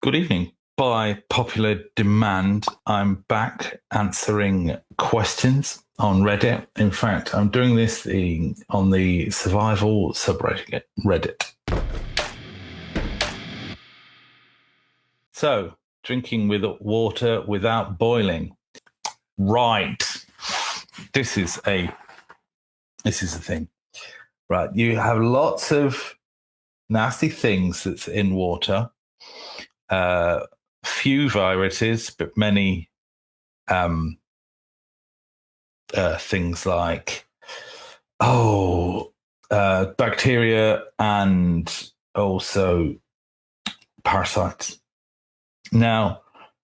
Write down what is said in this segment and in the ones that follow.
Good evening. By popular demand, I'm back answering questions on Reddit. In fact, I'm doing this on the survival subreddit, Reddit. So, drinking with water without boiling. Right. This is a thing. Right. You have lots of nasty things that's in water. Few viruses, but many things like bacteria and also parasites. Now,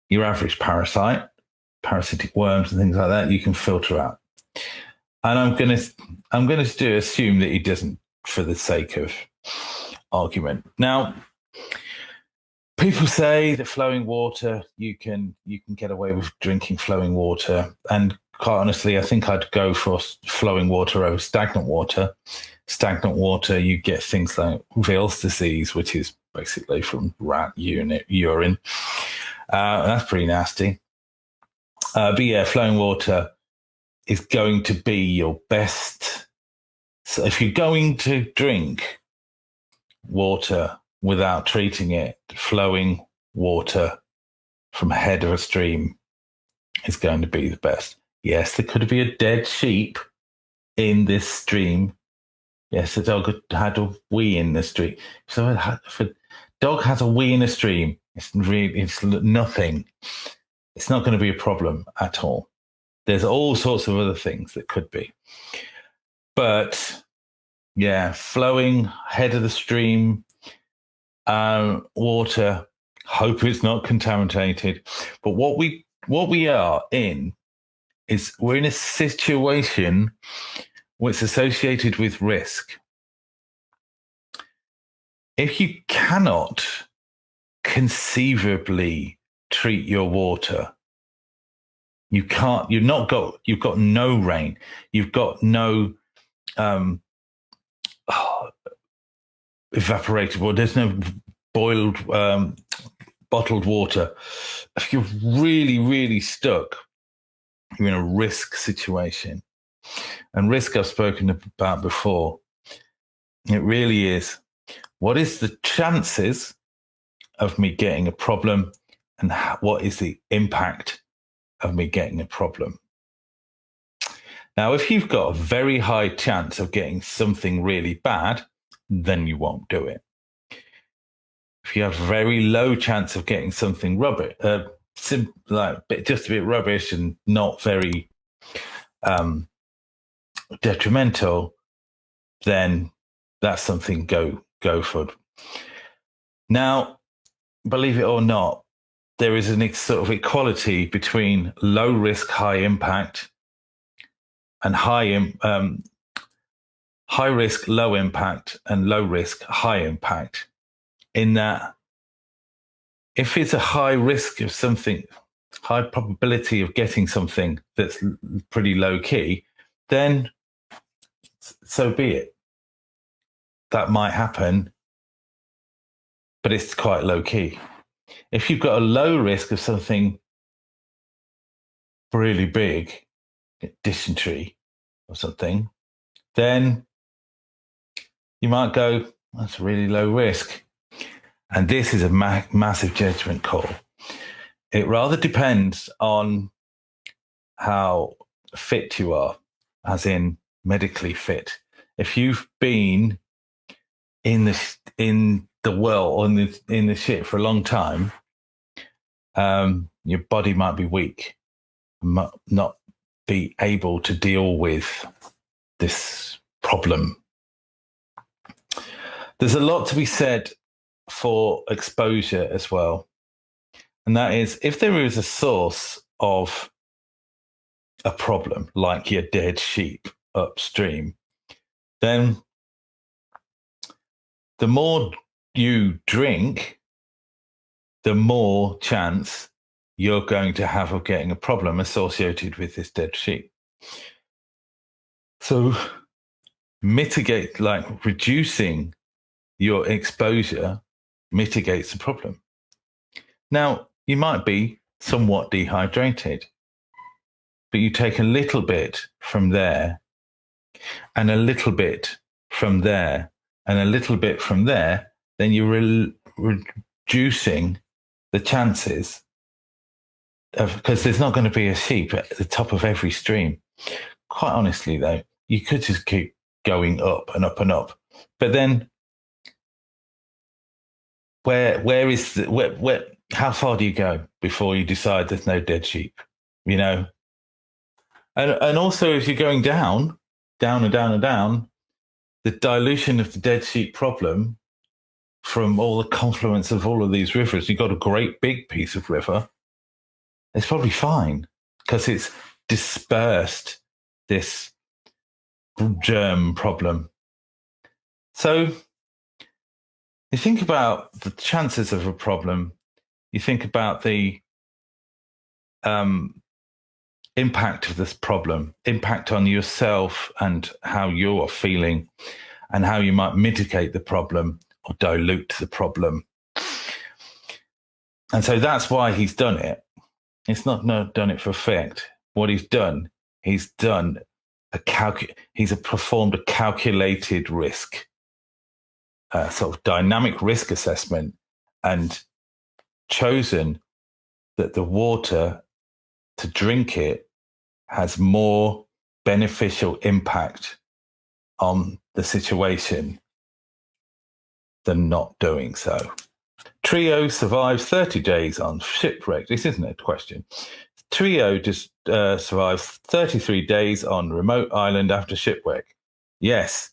your average parasitic worms and things like that, you can filter out. And I'm gonna assume that he doesn't, for the sake of argument. Now, people say that flowing water, you can get away with drinking flowing water, and quite honestly, I think I'd go for flowing water over stagnant water. Stagnant water, you get things like Veil's disease, which is basically from rat urine. That's pretty nasty. But yeah, flowing water is going to be your best. So if you're going to drink water without treating it, flowing water from a head of a stream is going to be the best. Yes, there could be a dead sheep in this stream. Yes, a dog had a wee in the stream. So if a dog has a wee in a stream, it's nothing. It's not going to be a problem at all. There's all sorts of other things that could be. But yeah, flowing head of the stream, water, hope it's not contaminated. But what we are in is we're in a situation which is associated with risk. If you cannot conceivably treat your water, you've got no rain, you've got no evaporated water, there's no boiled bottled water. If you're really, really stuck, you're in a risk situation. And risk I've spoken about before. It really is, what is the chances of me getting a problem, and what is the impact of me getting a problem? Now, if you've got a very high chance of getting something really bad, then you won't do it. If you have a very low chance of getting something rubbish, just a bit rubbish and not very detrimental, then that's something go for. Now, believe it or not, there is a sort of equality between low risk, high impact, and high risk, low impact, and low risk, high impact. In that, if it's a high risk of something, high probability of getting something that's pretty low key, then so be it. That might happen, but it's quite low key. If you've got a low risk of something really big, dysentery or something, then you might go, that's really low risk. And this is a massive judgment call. It rather depends on how fit you are, as in medically fit. If you've been in the well or in the shit for a long time, your body might be weak, might not be able to deal with this problem. There's a lot to be said for exposure as well. And that is, if there is a source of a problem, like your dead sheep upstream, then the more you drink, the more chance you're going to have of getting a problem associated with this dead sheep. So reducing your exposure mitigates the problem. Now, you might be somewhat dehydrated, but you take a little bit from there and a little bit from there and a little bit from there, then you're reducing the chances of, because there's not going to be a sheep at the top of every stream. Quite honestly, though, you could just keep going up and up and up. But then where is the, where how far do you go before you decide there's no dead sheep? You know? And also if you're going down and down and down, the dilution of the dead sheep problem from all the confluence of all of these rivers, you've got a great big piece of river, it's probably fine because it's dispersed this germ problem. So you think about the chances of a problem, you think about the impact of this problem, impact on yourself and how you're feeling and how you might mitigate the problem or dilute the problem. And so that's why he's done it. It's not done it for effect. What he's done performed a calculated risk, sort of dynamic risk assessment, and chosen that the water, to drink it, has more beneficial impact on the situation than not doing so. Trio survives 30 days on shipwreck. This isn't a question. Trio just survives 33 days on remote island after shipwreck. Yes.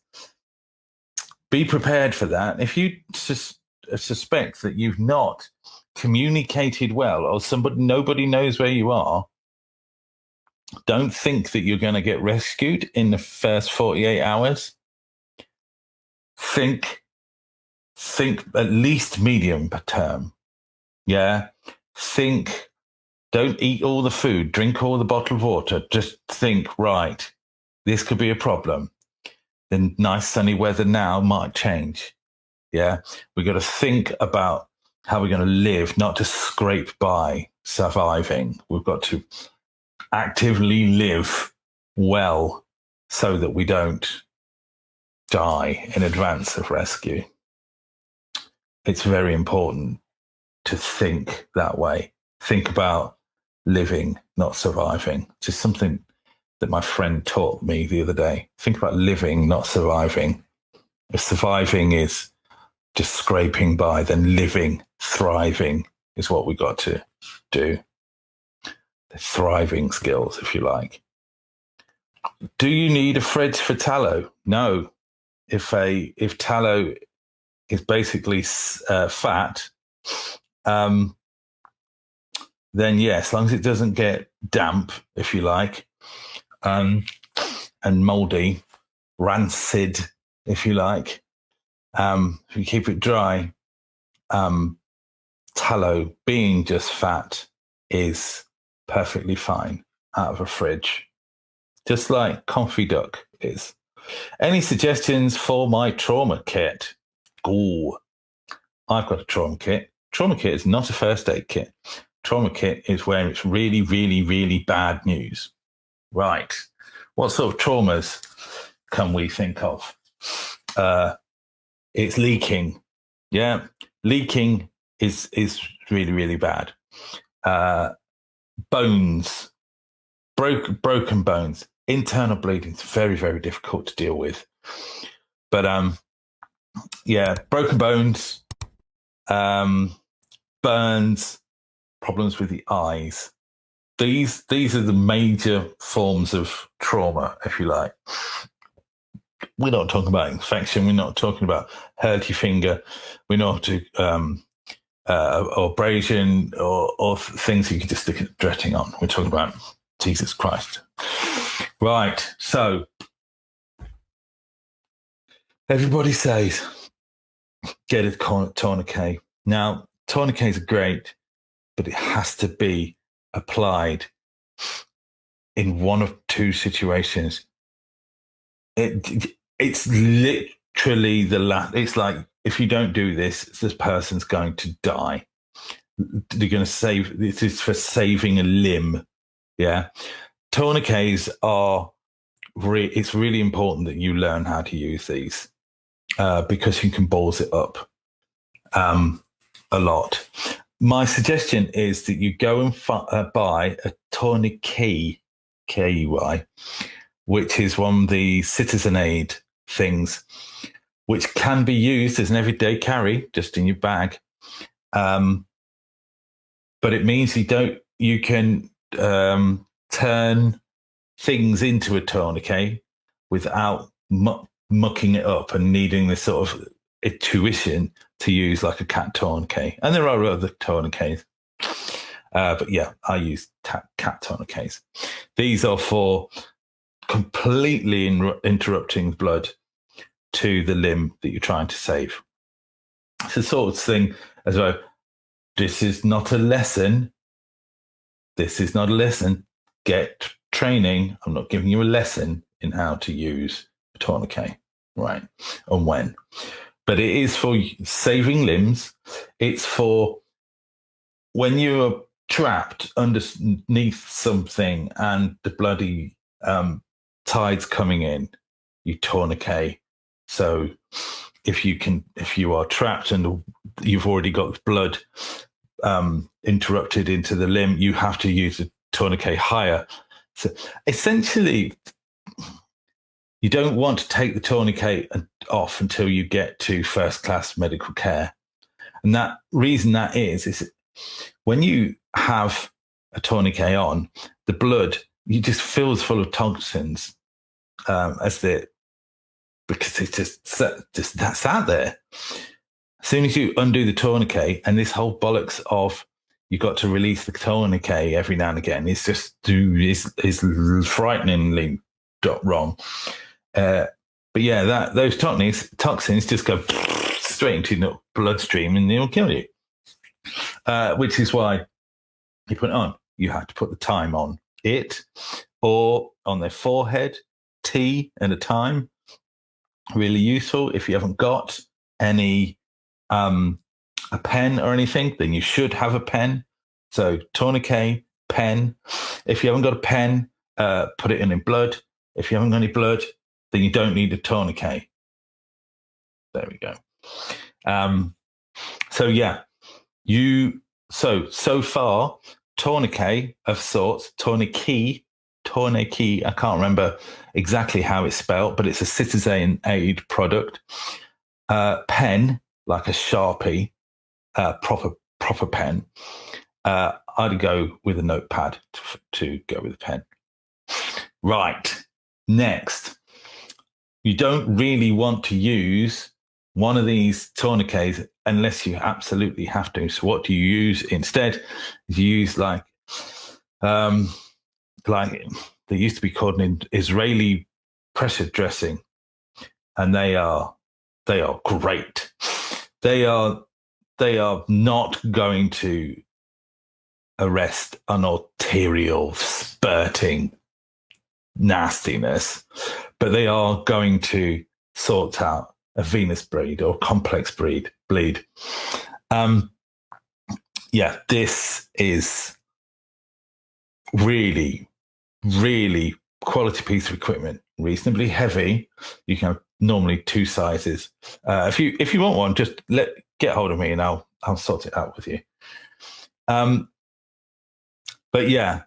Be prepared for that. If you suspect that you've not communicated well, or nobody knows where you are, don't think that you're going to get rescued in the first 48 hours. Think at least medium term. Yeah. Think, don't eat all the food, drink all the bottled water. Just think, right, this could be a problem. The nice sunny weather now might change. Yeah. We've got to think about how we're going to live, not to scrape by surviving. We've got to actively live well so that we don't die in advance of rescue. It's very important to think that way. Think about living, not surviving. Just something that my friend taught me the other day. Think about living, not surviving. If surviving is just scraping by, then living, thriving is what we got to do. The thriving skills, if you like. Do you need a fridge for tallow? No. If tallow is basically fat, then yes, as long as it doesn't get damp, if you like, and moldy, rancid, if you like, if you keep it dry, tallow, being just fat, is perfectly fine out of a fridge, just like Comfy Duck is. Any suggestions for my trauma kit? Ooh, I've got a trauma kit. Trauma kit is not a first aid kit. Trauma kit is where it's really, really, really bad news. Right. What sort of traumas can we think of? It's leaking. Yeah. Leaking is really, really bad. Bones, broken bones, internal bleeding is very, very difficult to deal with. But yeah, broken bones, burns, problems with the eyes. These are the major forms of trauma, if you like. We're not talking about infection. We're not talking about hurt your finger. We're not or abrasion or things you can just stick a dressing on. We're talking about Jesus Christ. Right. So everybody says get a tourniquet. Now, tourniquets are great, but it has to be applied in one of two situations. It's literally the last. It's like, if you don't do this, this person's going to die. you're going to save. This is for saving a limb. Yeah, tourniquets are. It's really important that you learn how to use these because you can balls it up a lot. My suggestion is that you go and buy a tourniquet, K-E-Y, which is one of the citizen aid things, which can be used as an everyday carry just in your bag. But it means you can turn things into a tourniquet without mucking it up and needing this sort of intuition to use like a cat tourniquet. And there are other tourniquets. But yeah, I use cat tourniquets. These are for completely interrupting blood to the limb that you're trying to save. It's the sort of thing as well. This is not a lesson. This is not a lesson. Get training. I'm not giving you a lesson in how to use a tourniquet, right? And when. But it is for saving limbs. It's for when you're trapped underneath something and the bloody tide's coming in, you tourniquet. So if you are trapped and you've already got blood interrupted into the limb, you have to use a tourniquet higher. So essentially, you don't want to take the tourniquet off until you get to first class medical care. And that reason that is when you have a tourniquet on, the blood you just fills full of toxins because it's just that's out there. As soon as you undo the tourniquet, and this whole bollocks of you've got to release the tourniquet every now and again, it's just is frighteningly wrong. But yeah, those toxins just go straight into your bloodstream and they'll kill you. Which is why you put it on. You have to put the time on it or on their forehead, T and a time. Really useful. If you haven't got any a pen or anything, then you should have a pen. So tourniquet, pen. If you haven't got a pen, put it in blood. If you haven't got any blood, then you don't need a tourniquet. There we go. So yeah, so far, tourniquet of sorts, tourniquet, I can't remember exactly how it's spelled, but it's a citizen aid product. Pen, like a Sharpie, proper pen. I'd go with a notepad to go with a pen. Right. Next, you don't really want to use one of these tourniquets unless you absolutely have to. So what do you use instead? You use like they used to be called an Israeli pressure dressing, and they are great. They are not going to arrest an arterial spurting nastiness, but they are going to sort out a venous bleed or complex bleed. Yeah, this is really, really quality piece of equipment, reasonably heavy. You can have normally two sizes. If you want one, just get hold of me and I'll sort it out with you. But yeah,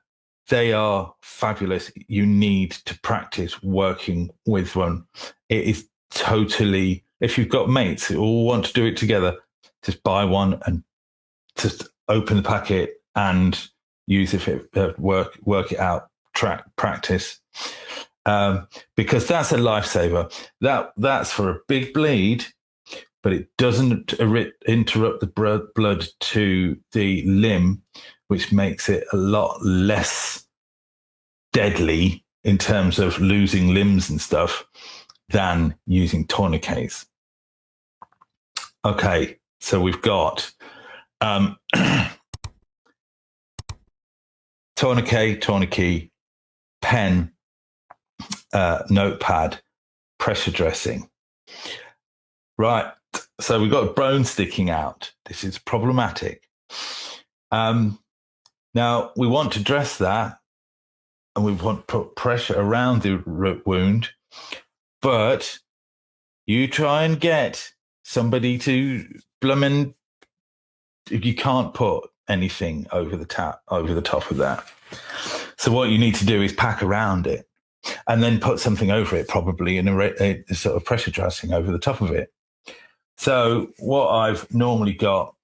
they are fabulous. You need to practice working with one. It is totally, if you've got mates who all want to do it together, just buy one and just open the packet and use it, work it out, practice. Because that's a lifesaver. That's for a big bleed, but it doesn't interrupt the blood to the limb, which makes it a lot less deadly in terms of losing limbs and stuff than using tourniquets. Okay, so we've got tourniquet, pen, notepad, pressure dressing. Right, so we've got a bone sticking out. This is problematic. Now, we want to dress that and we want to put pressure around the wound, but you try and get somebody to blummin', you can't put anything over the top of that. So what you need to do is pack around it and then put something over it, probably in a sort of pressure dressing over the top of it. So what I've normally got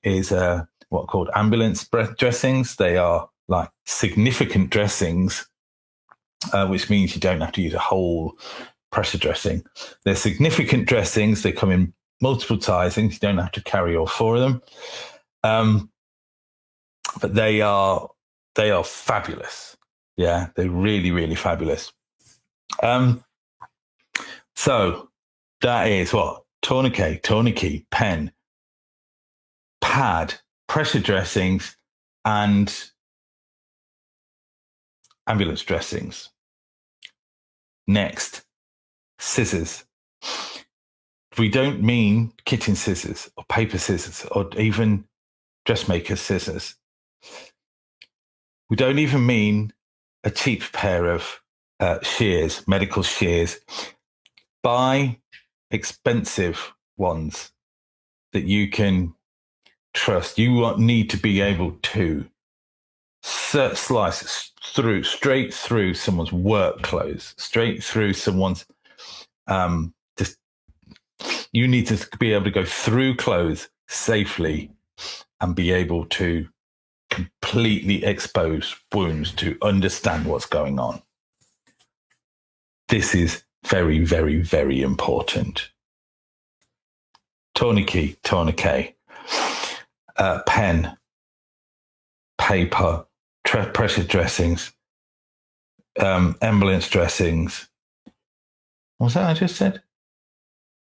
is what are called ambulance dressings. They are like significant dressings, which means you don't have to use a whole pressure dressing. They're significant dressings. They come in multiple sizings. You don't have to carry all four of them. But they are fabulous. Yeah, they're really, really fabulous. So that is what? Tourniquet, pen, pad, pressure dressings, and ambulance dressings. Next, scissors. We don't mean kitchen scissors or paper scissors or even dressmaker scissors. We don't even mean a cheap pair of shears, medical shears. Buy expensive ones that you can trust. You need to be able to slice straight through someone's work clothes, straight through someone's you need to be able to go through clothes safely and be able to completely expose wounds to understand what's going on. This is very, very, very important. Tourniquet, pen, paper, pressure dressings, ambulance dressings. What was that I just said?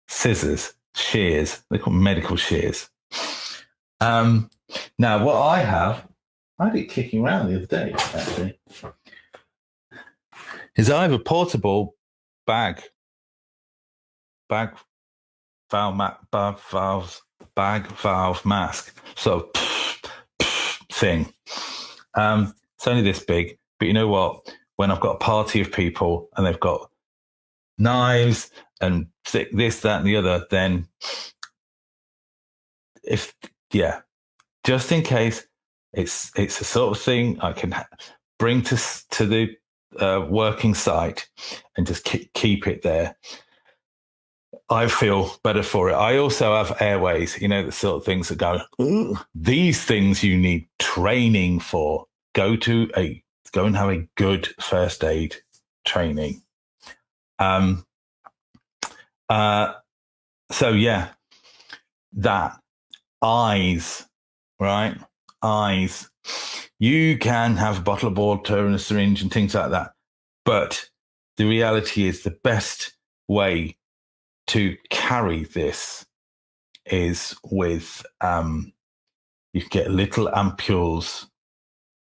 Scissors, shears. They're called medical shears. Now, what I had it kicking around the other day, actually, is I have a portable bag valve mask sort of thing. It's only this big, but you know what? When I've got a party of people and they've got knives and this, that, and the other, then just in case, it's a sort of thing I can bring to the working site and just keep it there. I feel better for it. I also have airways, the sort of things that go, ooh, these things you need training for. Go and have a good first aid training. So yeah, that eyes, right? Eyes. You can have a bottle of water and a syringe and things like that. But the reality is the best way to carry this is with, you can get little ampules,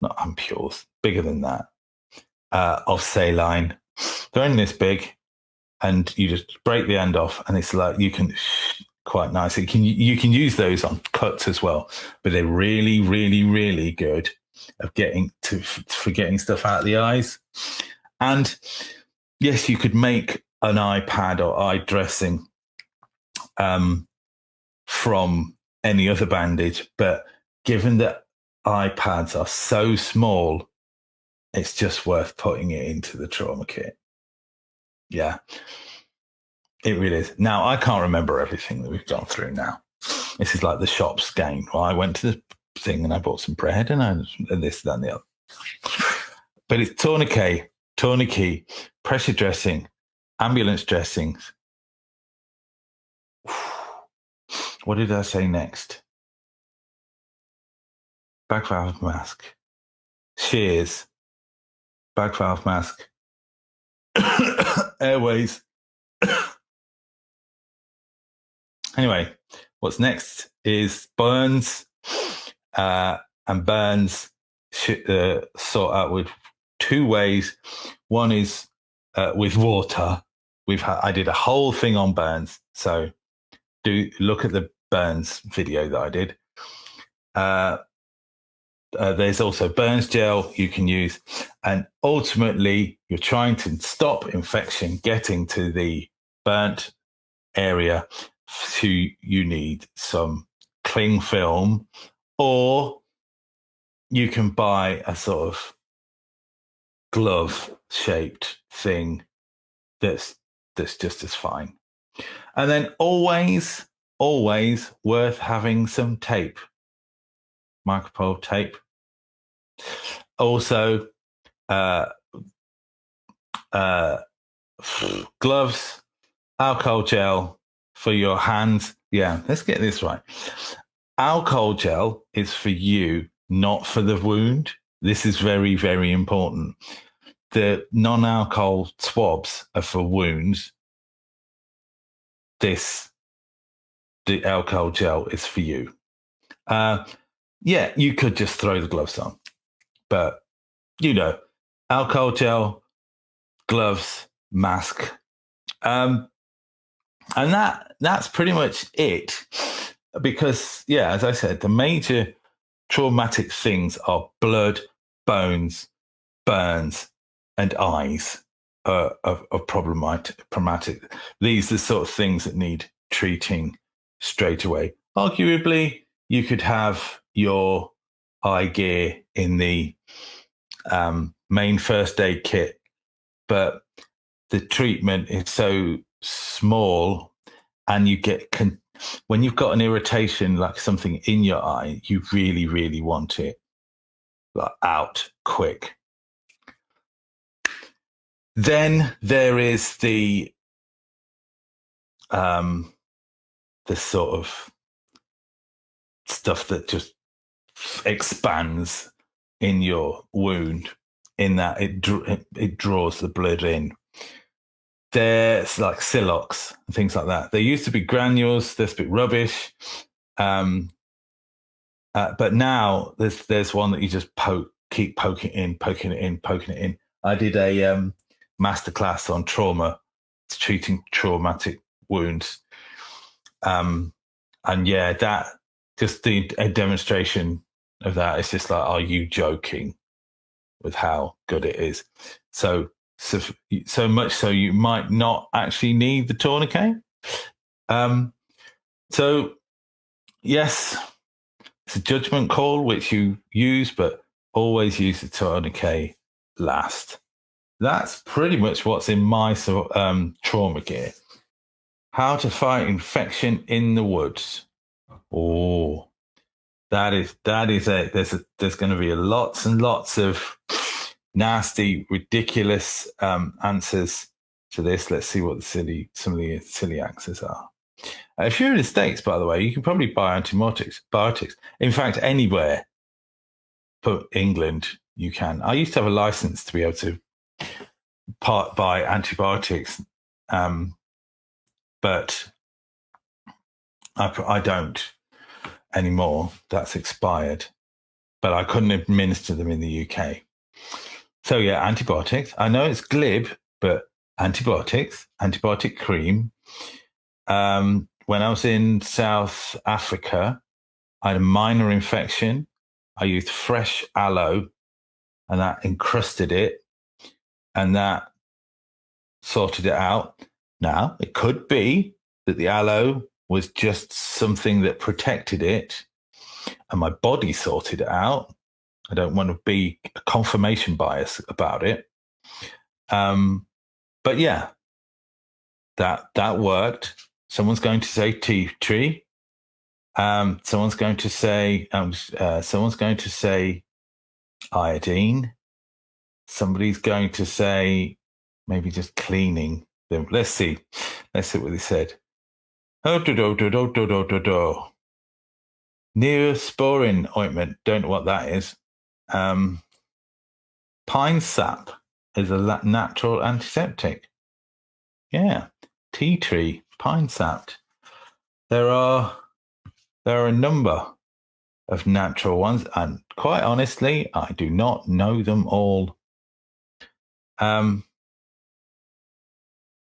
not ampules, bigger than that, of saline. They're only this big, and you just break the end off, and it's like you can quite nice. You can use those on cuts as well, but they're really, really, really good of for getting stuff out of the eyes. And yes, you could make an eye pad or eye dressing from any other bandage, but given that eye pads are so small, it's just worth putting it into the trauma kit. Yeah, it really is. Now, I can't remember everything that we've gone through now. This is like the shops game. Well, I went to the thing and I bought some bread and this, that, and the other. But it's tourniquet, pressure dressing, ambulance dressings. What did I say next? Bag valve mask, shears, bag valve mask, airways. Anyway, what's next is burns, and burns sort out with two ways. One is with water. I did a whole thing on burns, so do look at the burns video that I did. There's also burns gel you can use. And ultimately, you're trying to stop infection getting to the burnt area. So you need some cling film, or you can buy a sort of glove shaped thing that's just as fine. And then always worth having some tape, micropole tape. Also, uh, gloves, alcohol gel for your hands. Yeah, let's get this right. Alcohol gel is for you, not for the wound. This is very, very important. The non-alcohol swabs are for wounds. The alcohol gel is for you. Yeah, you could just throw the gloves on, but alcohol gel, gloves, mask, and that's pretty much it. Because as I said, the major traumatic things are blood, bones, burns, and eyes are problematic. These are the sort of things that need treating straight away. Arguably, you could have your eye gear in the main first aid kit, but the treatment is so small, and you get when you've got an irritation like something in your eye, you really, really want it out quick. Then there is the sort of stuff that just expands in your wound, in that it draws the blood in. There's like Silox and things like that. There used to be granules. That's a bit rubbish. But now there's one that you just keep poking it in. I did a masterclass on trauma, treating traumatic wounds. And that just a demonstration of that. It's just like, are you joking with how good it is? So much so you might not actually need the tourniquet. So yes, it's a judgment call which you use, but always use the tourniquet last. That's pretty much what's in my trauma gear. How to fight infection in the woods. Oh, that is it. There's going to be lots and lots of nasty, ridiculous answers to this. Let's see what some of the silly answers are. If you're in the States, by the way, you can probably buy antibiotics. In fact, anywhere but England, you can. I used to have a license to be able to buy antibiotics, but I don't anymore. That's expired. But I couldn't administer them in the UK. So antibiotics. I know it's glib, but antibiotics, antibiotic cream. When I was in South Africa, I had a minor infection. I used fresh aloe, and that encrusted it, and that sorted it out. Now, it could be that the aloe was just something that protected it, and my body sorted it out. I don't want to be a confirmation bias about it. But that worked. Someone's going to say tea tree. Someone's going to say iodine. Somebody's going to say maybe just cleaning them. Let's see what they said. Neosporin ointment. Don't know what that is. Pine sap is a natural antiseptic. Yeah, tea tree, pine sap. There are a number of natural ones, and quite honestly, I do not know them all.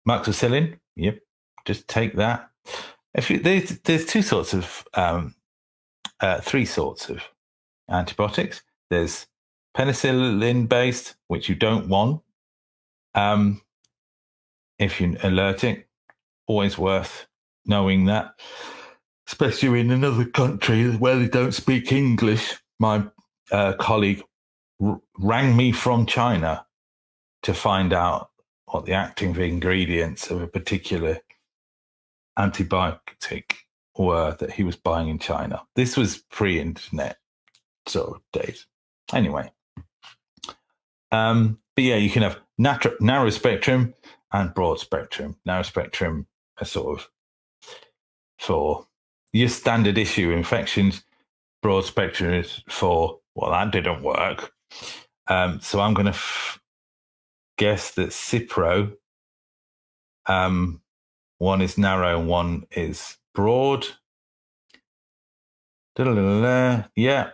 Moxicillin, yep, just take that. There's three sorts of antibiotics. There's penicillin-based, which you don't want. If you're allergic, always worth knowing that, especially in another country where they don't speak English. My colleague rang me from China to find out what the active ingredients of a particular antibiotic were that he was buying in China. This was pre-internet sort of days. Anyway, but yeah, you can have narrow spectrum and broad spectrum. Narrow spectrum are sort of for your standard issue infections. Broad spectrum is for, well, that didn't work. So I'm going to guess that Cipro, one is narrow and one is broad. Yeah.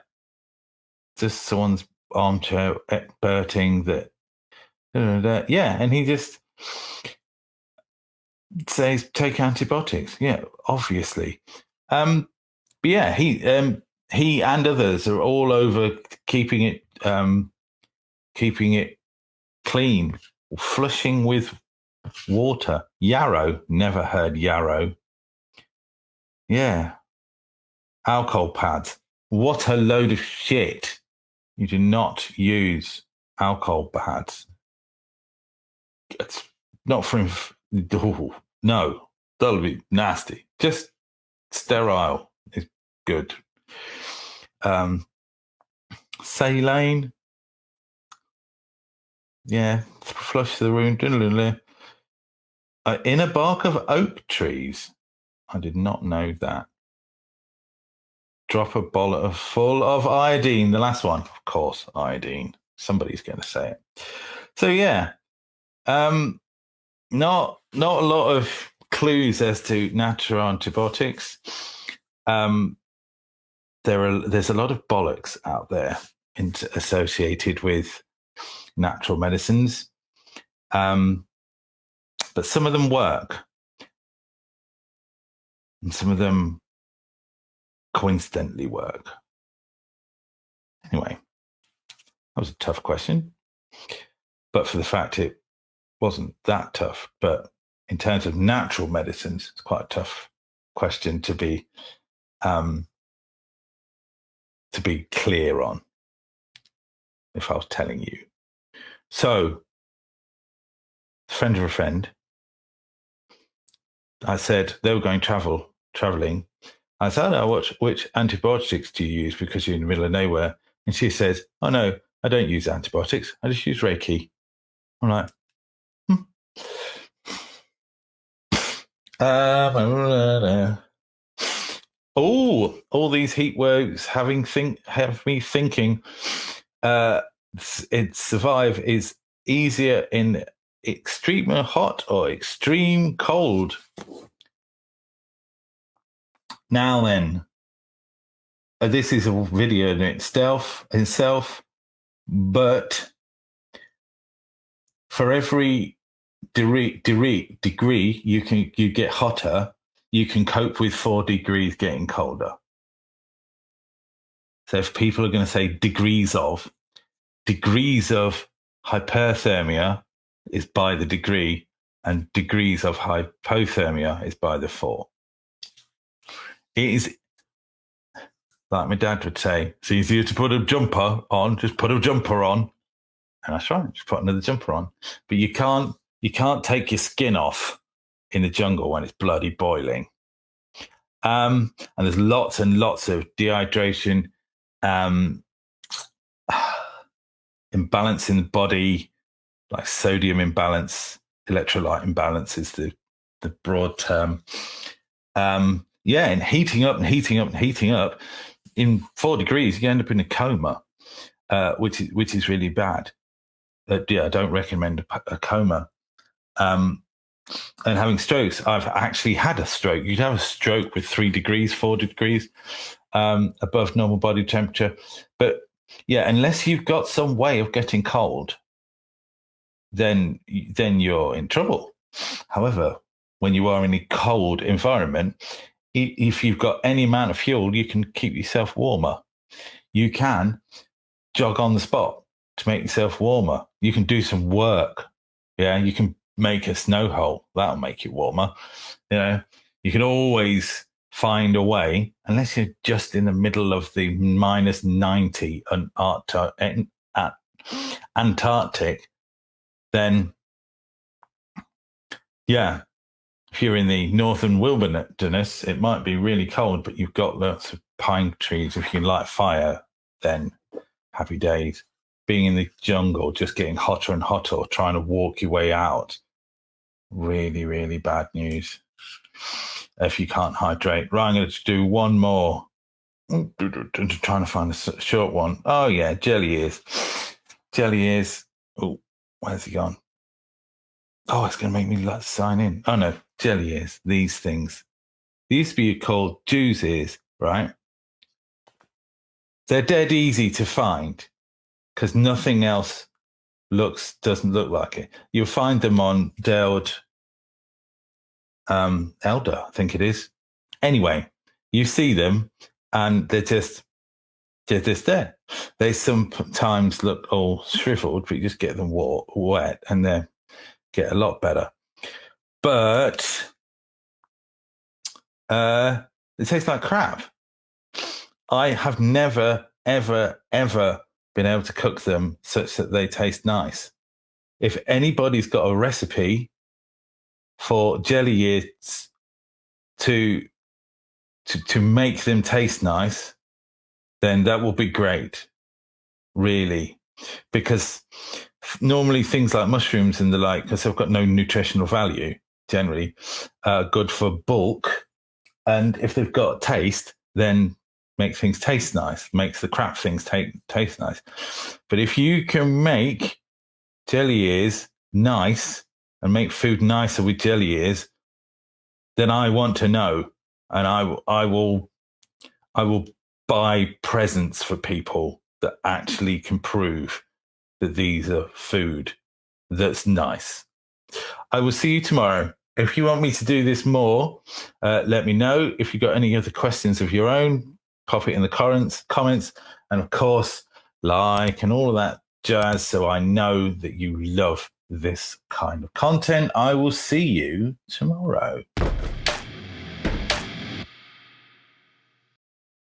Just someone's armchair experting that. Yeah. And he just says, take antibiotics. Yeah, obviously. But yeah, he and others are all over keeping it clean, flushing with water. Yarrow, never heard yarrow. Yeah. Alcohol pads. What a load of shit. You do not use alcohol pads. It's not for no, that'll be nasty. Just sterile is good. Saline. Yeah, flush the wound. Inner bark of oak trees. I did not know that. Drop a bollet full of iodine. The last one, of course, iodine. Somebody's going to say it. So yeah, not a lot of clues as to natural antibiotics. There's a lot of bollocks out there associated with natural medicines, but some of them work, and some of them coincidentally work. Anyway, that was a tough question, but for the fact it wasn't that tough. But in terms of natural medicines, it's quite a tough question to be clear on, if I was telling you. So, friend of a friend, I said they were going traveling. I said, oh, which antibiotics do you use because you're in the middle of nowhere? And she says, oh, no, I don't use antibiotics. I just use Reiki. I'm like, all these heat waves have me thinking survive is easier in extreme hot or extreme cold. Now then, this is a video in itself, but for every degree you get hotter, you can cope with 4 degrees getting colder. So if people are going to say degrees of hyperthermia is by the degree, and degrees of hypothermia is by the 4. It is, like my dad would say, it's easier to put a jumper on, just put a jumper on. And that's right, just put another jumper on. But you can't take your skin off in the jungle when it's bloody boiling. And there's lots and lots of dehydration, imbalance in the body, like sodium imbalance, electrolyte imbalance is the broad term. Yeah, and heating up. In 4 degrees, you end up in a coma, which is really bad. Yeah, I don't recommend a coma. And having strokes, I've actually had a stroke. You'd have a stroke with 3 degrees, 4 degrees above normal body temperature. But yeah, unless you've got some way of getting cold, then you're in trouble. However, when you are in a cold environment, if you've got any amount of fuel, you can keep yourself warmer. you can jog on the spot to make yourself warmer. You can do some work. Yeah, you can make a snow hole. That'll make you warmer. You know, you can always find a way, unless you're just in the middle of the minus 90 at Antarctic, then yeah, if you're in the northern wilderness, it might be really cold, but you've got lots of pine trees. If you can light fire, then happy days. Being in the jungle, just getting hotter and hotter, or trying to walk your way out, really, really bad news if you can't hydrate. Right, I'm going to do one more. Trying to find a short one. Oh, yeah, jelly ears. Jelly ears. Oh, where's he gone? Oh, it's going to make me sign in. Oh, no, jelly ears. These things. They used to be called Jew's ears, right? They're dead easy to find because nothing else doesn't look like it. You'll find them on Elder, I think it is. Anyway, you see them and they're just there. They sometimes look all shriveled, but you just get them wet and they get a lot better. But it tastes like crap. I have never, ever, ever been able to cook them such that they taste nice. If anybody's got a recipe for jelly ears to make them taste nice, then that will be great, really. Because normally things like mushrooms and the like, because they've got no nutritional value, generally, are good for bulk. And if they've got taste, then make things taste nice, makes the crap things taste nice. But if you can make jelly ears nice and make food nicer with jelly ears, then I want to know, and I will buy presents for people that actually can prove that these are food that's nice. I will see you tomorrow. If you want me to do this more, let me know. If you've got any other questions of your own, pop it in the comments. And of course, like and all of that jazz, so I know that you love this kind of content. I will see you tomorrow.